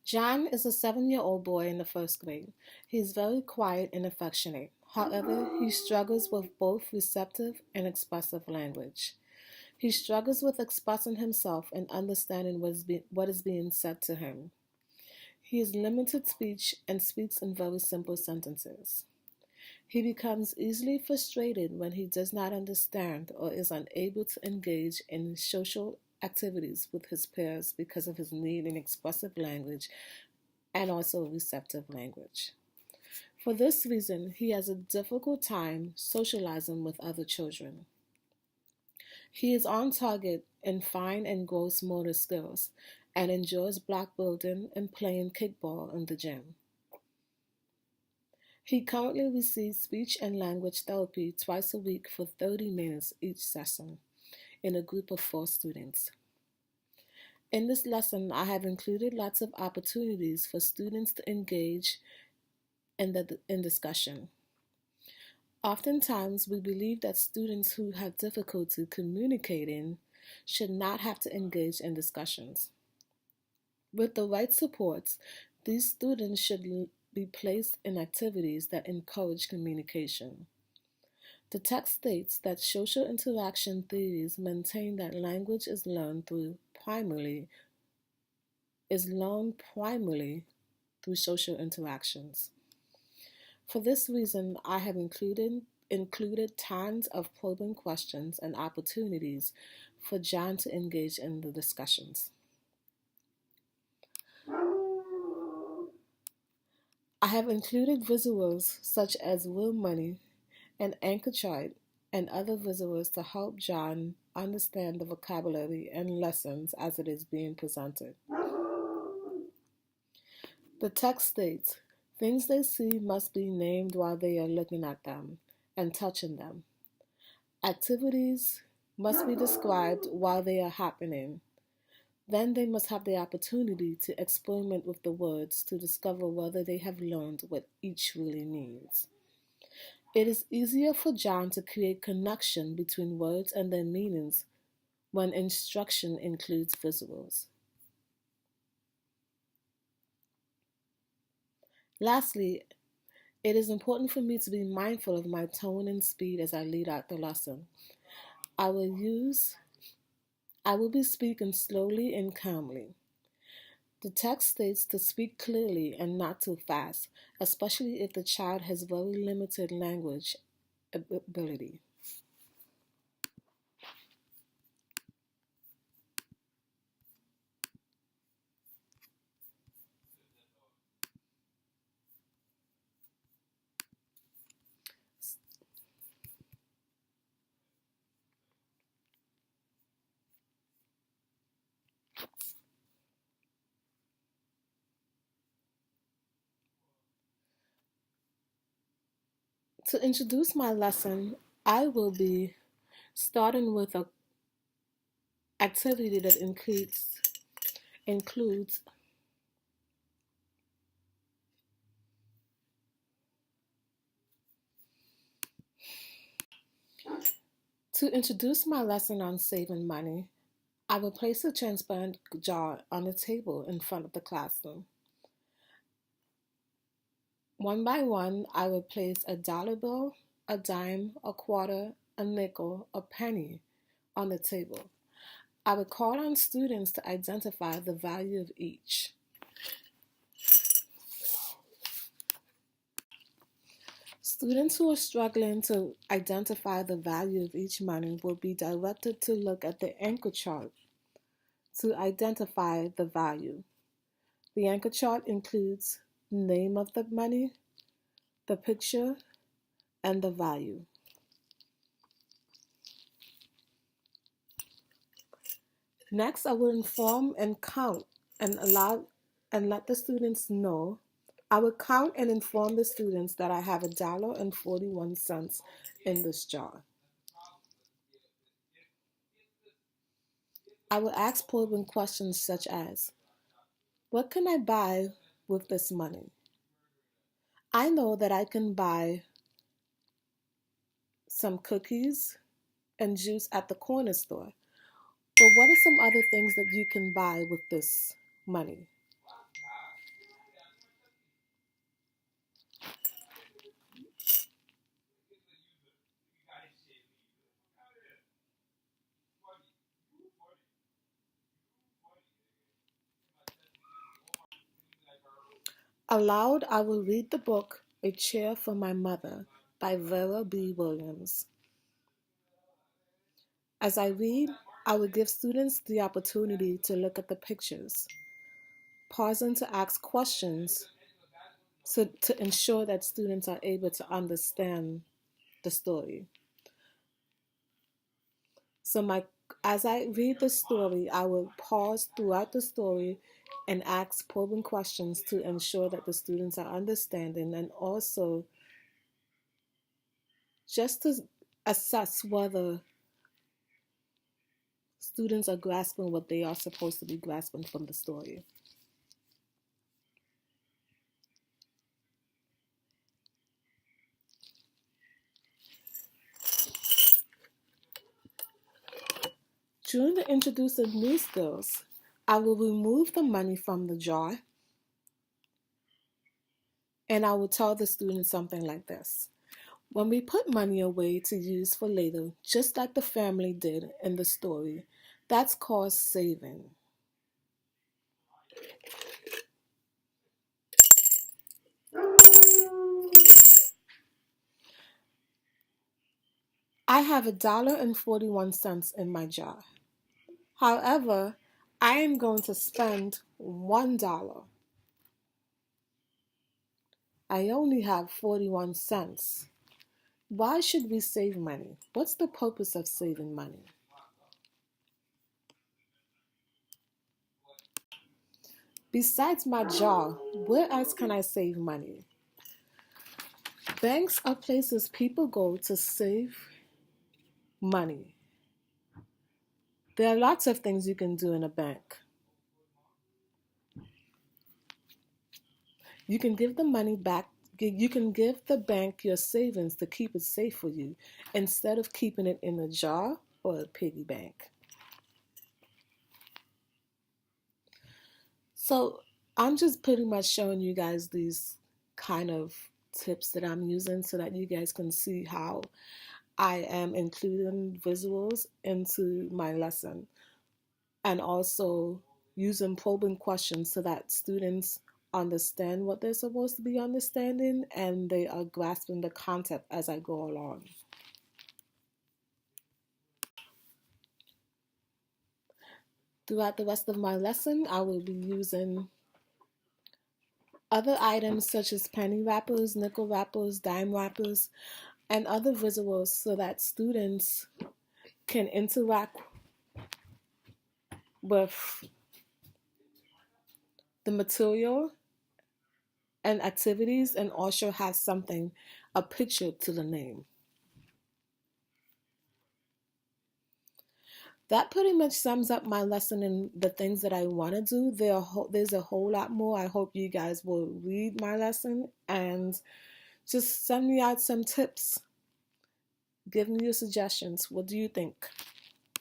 John is a 7-year-old boy in the first grade. He is very quiet and affectionate. However, he struggles with both receptive and expressive language. He struggles with expressing himself and understanding what is being said to him. He has limited speech and speaks in very simple sentences. He becomes easily frustrated when he does not understand or is unable to engage in social activities with his peers because of his need in expressive language and also receptive language. For this reason, he has a difficult time socializing with other children. He is on target in fine and gross motor skills and enjoys block building and playing kickball in the gym. He currently receives speech and language therapy twice a week for 30 minutes each session in a group of 4 students. In this lesson, I have included lots of opportunities for students to engage in discussion. Oftentimes, we believe that students who have difficulty communicating should not have to engage in discussions. With the right supports, these students should be placed in activities that encourage communication. The text states that social interaction theories maintain that language is learned primarily through social interactions. For this reason, I have included tons of probing questions and opportunities for John to engage in the discussions. I have included visuals such as real money, an anchor chart, and other visuals to help John understand the vocabulary and lessons as it is being presented. The text states, things they see must be named while they are looking at them and touching them. Activities must be described while they are happening. Then they must have the opportunity to experiment with the words to discover whether they have learned what each really means. It is easier for John to create connection between words and their meanings when instruction includes visuals. Lastly, it is important for me to be mindful of my tone and speed as I lead out the lesson. I will be speaking slowly and calmly. The text states to speak clearly and not too fast, especially if the child has very limited language ability. To introduce my lesson, I will be starting with an activity that includes to introduce my lesson on saving money. I will place a transparent jar on the table in front of the classroom. One by one, I will place a dollar bill, a dime, a quarter, a nickel, a penny on the table. I will call on students to identify the value of each. Students who are struggling to identify the value of each money will be directed to look at the anchor chart to identify the value. The anchor chart includes the name of the money, the picture, and the value. Next, I will inform and count and let the students know. I will count and inform the students that I have $1.41 in this jar. I will ask probing questions such as, what can I buy with this money? I know that I can buy some cookies and juice at the corner store. But what are some other things that you can buy with this money? Aloud, I will read the book A Chair for My Mother by Vera B. Williams. As I read, I will give students the opportunity to look at the pictures, pausing to ask questions to ensure that students are able to understand the story. As I read the story, I will pause throughout the story and ask probing questions to ensure that the students are understanding, and also just to assess whether students are grasping what they are supposed to be grasping from the story. During the introducing new skills, I will remove the money from the jar and I will tell the students something like this. When we put money away to use for later, just like the family did in the story, that's called saving. I have $1.41 in my jar. However, I am going to spend $1. I only have 41 cents. Why should we save money? What's the purpose of saving money? Besides my jar, where else can I save money? Banks are places people go to save money. There are lots of things you can do in a bank. You can give the money back. You can give the bank your savings to keep it safe for you instead of keeping it in a jar or a piggy bank. So I'm just pretty much showing you guys these kind of tips that I'm using so that you guys can see how I am including visuals into my lesson, and also using probing questions so that students understand what they're supposed to be understanding and they are grasping the concept as I go along. Throughout the rest of my lesson, I will be using other items such as penny wrappers, nickel wrappers, dime wrappers, and other visuals so that students can interact with the material and activities and also have something, a picture to the name. That pretty much sums up my lesson and the things that I want to do. There's a whole lot more. I hope you guys will read my lesson and just send me out some tips. Give me your suggestions. What do you think?